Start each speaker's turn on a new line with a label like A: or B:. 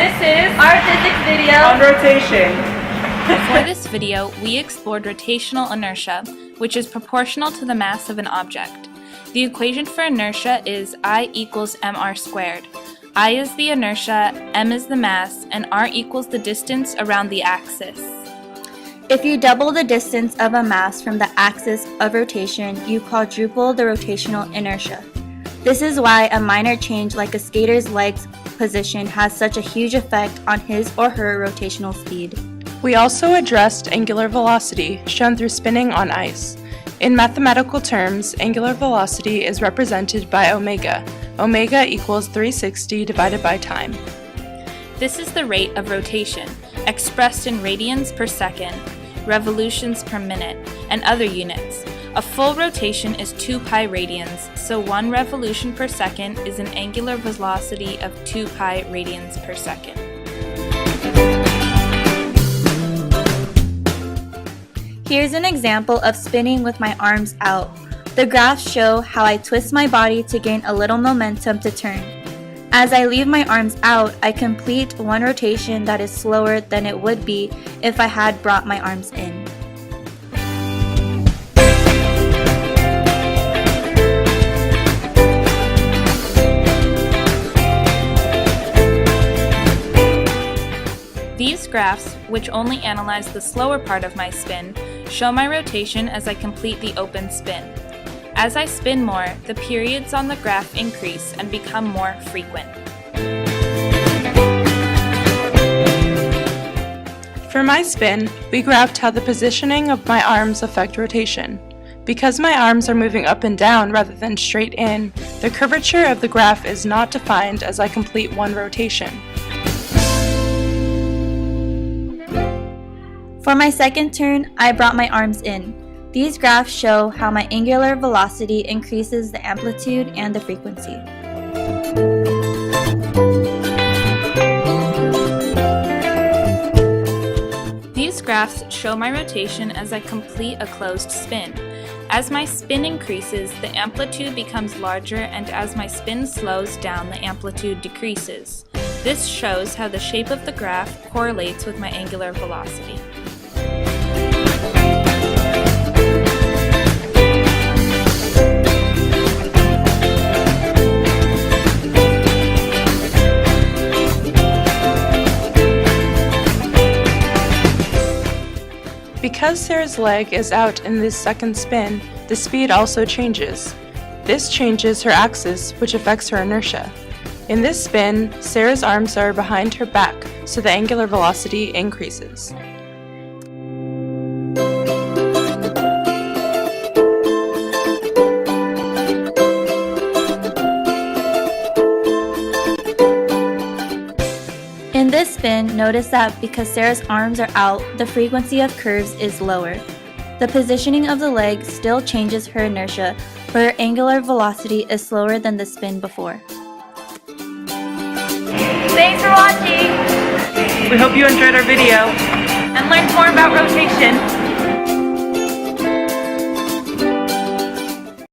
A: This is our physics video
B: on rotation.
C: For this video, we explored rotational inertia, which is proportional to the mass of an object. The equation for inertia is I equals mr squared. I is the inertia, m is the mass, and r equals the distance around the axis.
D: If you double the distance of a mass from the axis of rotation, you quadruple the rotational inertia. This is why a minor change like a skater's legs position has such a huge effect on his or her rotational speed.
B: We also addressed angular velocity, shown through spinning on ice. In mathematical terms, angular velocity is represented by omega. Omega equals 360 divided by time.
C: This is the rate of rotation, expressed in radians per second, revolutions per minute, and other units. A full rotation is 2 pi radians, so 1 revolution per second is an angular velocity of 2 pi radians per second.
D: Here's an example of spinning with my arms out. The graphs show how I twist my body to gain a little momentum to turn. As I leave my arms out, I complete one rotation that is slower than it would be if I had brought my arms in.
C: These graphs, which only analyze the slower part of my spin, show my rotation as I complete the open spin. As I spin more, the periods on the graph increase and become more frequent.
B: For my spin, we graphed how the positioning of my arms affect rotation. Because my arms are moving up and down rather than straight in, the curvature of the graph is not defined as I complete one rotation.
D: For my second turn, I brought my arms in. These graphs show how my angular velocity increases the amplitude and the frequency.
C: These graphs show my rotation as I complete a closed spin. As my spin increases, the amplitude becomes larger, and as my spin slows down, the amplitude decreases. This shows how the shape of the graph correlates with my angular velocity.
B: Because Sarah's leg is out in this second spin, the speed also changes. This changes her axis, which affects her inertia. In this spin, Sarah's arms are behind her back, so the angular velocity increases.
D: In this spin, notice that because Sarah's arms are out, the frequency of curves is lower. The positioning of the leg still changes her inertia, but her angular velocity is slower than the spin before.
A: Thanks for watching!
B: We hope you enjoyed our video
A: And learned more about rotation.